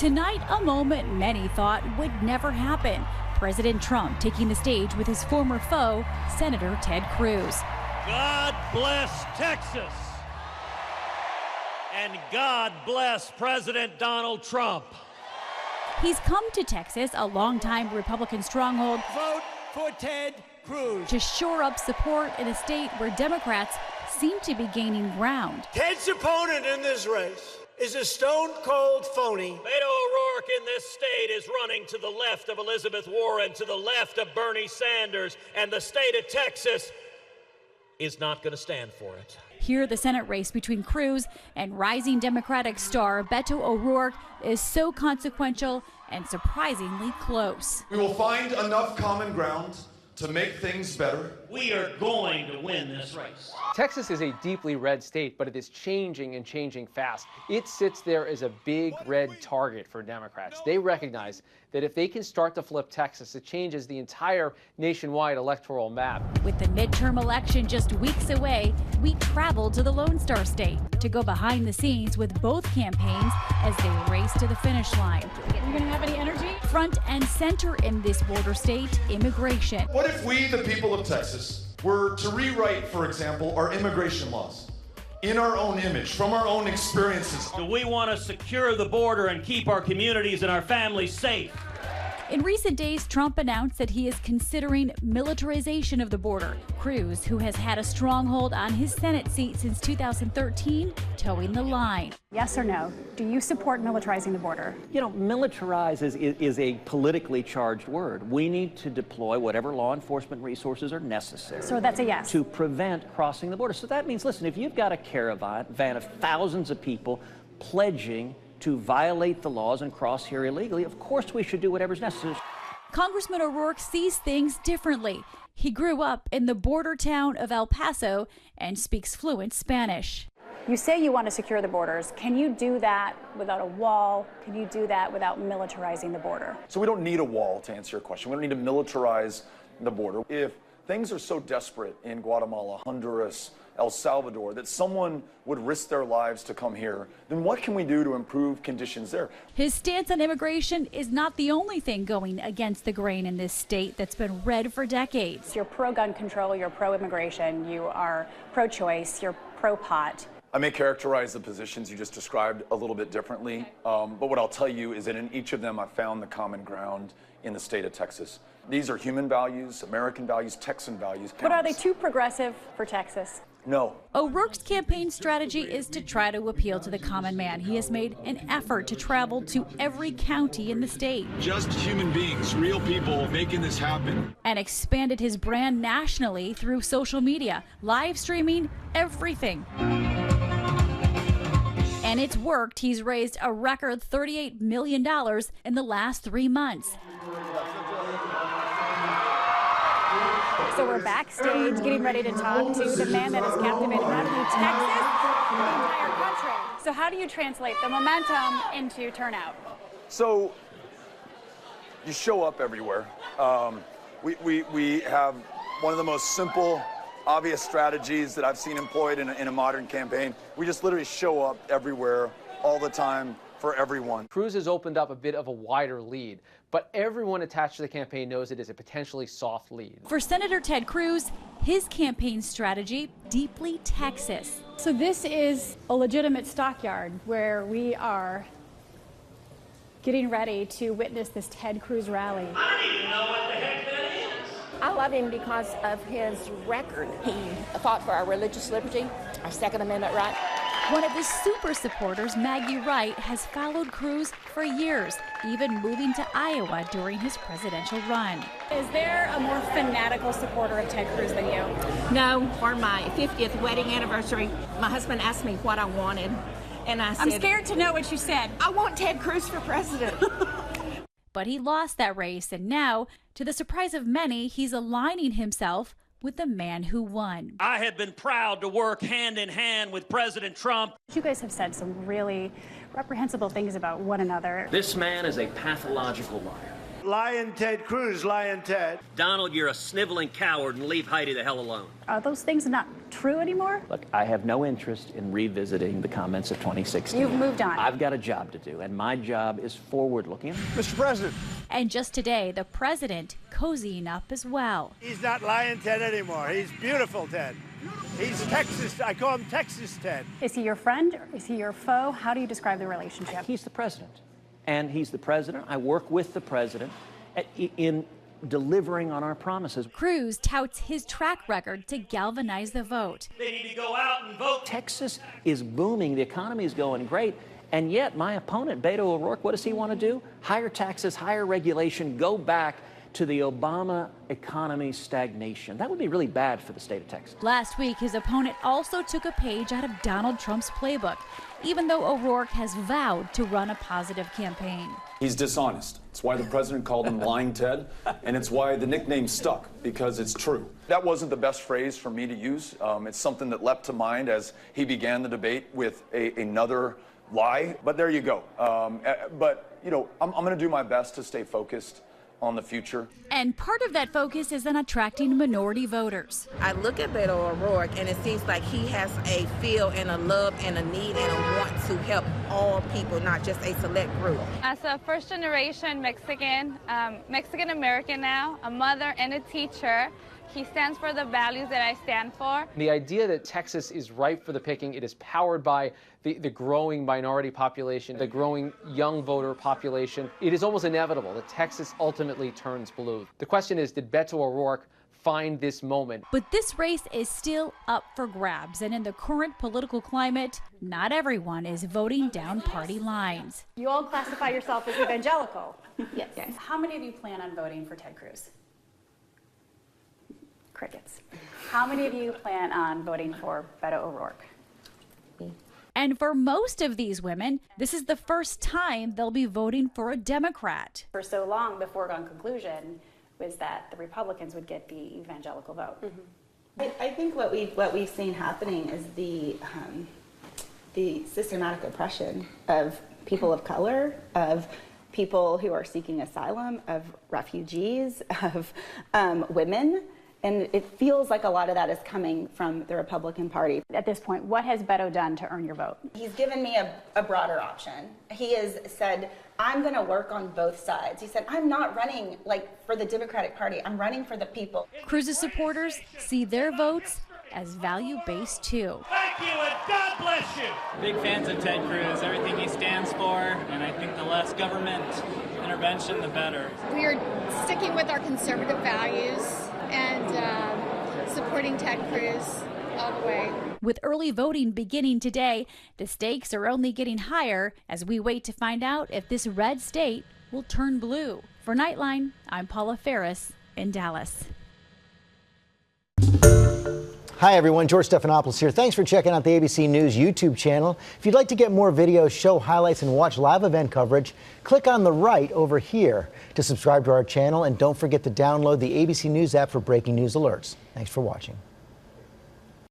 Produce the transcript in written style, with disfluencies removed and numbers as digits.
Tonight, a moment many thought would never happen. President Trump taking the stage with his former foe, Senator Ted Cruz. God bless Texas. And God bless President Donald Trump. He's come to Texas, a longtime Republican stronghold, Vote for Ted Cruz to shore up support in a state where Democrats seem to be gaining ground. Ted's opponent in this race is a stone-cold phony. Beto O'Rourke in this state is running to the left of Elizabeth Warren, to the left of Bernie Sanders, and the state of Texas is not going to stand for it. Here, the Senate race between Cruz and rising Democratic star Beto O'Rourke is so consequential and surprisingly close. We will find enough common ground to make things better. We are going to win this race. Texas is a deeply red state, but it is changing and changing fast. It sits there as a big red target for Democrats. They recognize that if they can start to flip Texas, it changes the entire nationwide electoral map. With the midterm election just weeks away, we traveled to the Lone Star State to go behind the scenes with both campaigns as they race to the finish line. You're gonna have any energy? Front and center in this border state, immigration. What if we, the people of Texas, were to rewrite, for example, our immigration laws in our own image, from our own experiences? Do we want to secure the border and keep our communities and our families safe? In recent days, Trump announced that he is considering militarization of the border. Cruz, who has had a stronghold on his Senate seat since 2013, towing the line. Yes or no? Do you support militarizing the border? You know, militarize is a politically charged word. We need to deploy whatever law enforcement resources are necessary. So that's a yes. To prevent crossing the border. So that means, listen, if you've got a caravan of thousands of people pledging to violate the laws and cross here illegally, of course we should do whatever's necessary. Congressman O'Rourke sees things differently. He grew up in the border town of El Paso and speaks fluent Spanish. You say you want to secure the borders. Can you do that without a wall? Can you do that without militarizing the border? So we don't need a wall, to answer your question. We don't need to militarize the border. If things are so desperate in Guatemala, Honduras, El Salvador, that someone would risk their lives to come here, then what can we do to improve conditions there? His stance on immigration is not the only thing going against the grain in this state that's been red for decades. You're pro-gun control, you're pro-immigration, you are pro-choice, you're pro-pot. I may characterize the positions you just described a little bit differently, but what I'll tell you is that in each of them I found the common ground in the state of Texas. These are human values, American values, Texan values. But are they too progressive for Texas? No. O'Rourke's campaign strategy is to try to appeal to the common man. He has made an effort to travel to every county in the state. Just human beings, real people making this happen. And expanded his brand nationally through social media, live streaming everything. And it's worked. He's raised a record $38 million in the last 3 months. So we're backstage getting ready to talk to the man that has captivated not only Texas, but the entire country. So how do you translate the momentum into turnout? So you show up everywhere. We have one of the most simple, obvious strategies that I've seen employed in a modern campaign. We just literally show up everywhere all the time for everyone. Cruz has opened up a bit of a wider lead, but everyone attached to the campaign knows it is a potentially soft lead. For Senator Ted Cruz, his campaign strategy, deeply Texas. So this is a legitimate stockyard where we are getting ready to witness this Ted Cruz rally. I don't even know what the heck that is. I love him because of his record. He fought for our religious liberty, our Second Amendment right. One of his super supporters, Maggie Wright, has followed Cruz for years, even moving to Iowa during his presidential run. Is there a more fanatical supporter of Ted Cruz than you? No, for my 50th wedding anniversary, my husband asked me what I wanted, and I said, I'm scared to know what you said. I want Ted Cruz for president. But he lost that race, and now, to the surprise of many, he's aligning himself with the man who won. I have been proud to work hand in hand with President Trump. You guys have said some really reprehensible things about one another. This man is a pathological liar. Lion Ted Cruz, Lion Ted. Donald, you're a sniveling coward, and leave Heidi the hell alone. Are those things not true anymore? Look, I have no interest in revisiting the comments of 2016. You've moved on. I've got a job to do, and my job is forward-looking. Mr. President. And just today, the president cozying up as well. He's not Lion Ted anymore. He's beautiful Ted. He's Texas. I call him Texas Ted. Is he your friend? Is he your foe? How do you describe the relationship? He's the president. And he's the president. I work with the president in delivering on our promises. Cruz touts his track record to galvanize the vote. They need to go out and vote. Texas is booming. The economy is going great. And yet my opponent, Beto O'Rourke, what does he want to do? Higher taxes, higher regulation, go back to the Obama economy stagnation. That would be really bad for the state of Texas. Last week, his opponent also took a page out of Donald Trump's playbook, even though O'Rourke has vowed to run a positive campaign. He's dishonest. It's why the president called him Lying Ted, and it's why the nickname stuck, because it's true. That wasn't the best phrase for me to use. It's something that leapt to mind as he began the debate with another lie. But there you go. But, you know, I'm going to do my best to stay focused on the future. And part of that focus is on attracting minority voters. I look at Beto O'Rourke, and it seems like he has a feel and a love and a need and a want to help all people, not just a select group. As a first-generation Mexican, Mexican-American now, a mother and a teacher, he stands for the values that I stand for. The idea that Texas is ripe for the picking, it is powered by the growing minority population, the growing young voter population. It is almost inevitable that Texas ultimately turns blue. The question is, did Beto O'Rourke find this moment? But this race is still up for grabs, and in the current political climate, not everyone is voting down party lines. You all classify yourself as evangelical. Yes. How many of you plan on voting for Ted Cruz? Crickets. How many of you plan on voting for Beto O'Rourke? And for most of these women, this is the first time they'll be voting for a Democrat. For so long, the foregone conclusion was that the Republicans would get the evangelical vote. I think what we've seen happening is the systematic oppression of people of color, of people who are seeking asylum, of refugees, of women. And it feels like a lot of that is coming from the Republican Party. At this point, what has Beto done to earn your vote? He's given me a broader option. He has said, I'm going to work on both sides. He said, I'm not running for the Democratic Party. I'm running for the people. Cruz's supporters see their votes as value-based too. Thank you, and God bless you. Big fans of Ted Cruz, everything he stands for, and I think the less government intervention, the better. We are sticking with our conservative values and supporting Ted Cruz all the way. With early voting beginning today, the stakes are only getting higher as we wait to find out if this red state will turn blue. For Nightline, I'm Paula Faris in Dallas. Hi everyone, George Stephanopoulos here. Thanks for checking out the ABC News YouTube channel. If you'd like to get more videos, show highlights, and watch live event coverage, click on the right over here to subscribe to our channel, and don't forget to download the ABC News app for breaking news alerts. Thanks for watching.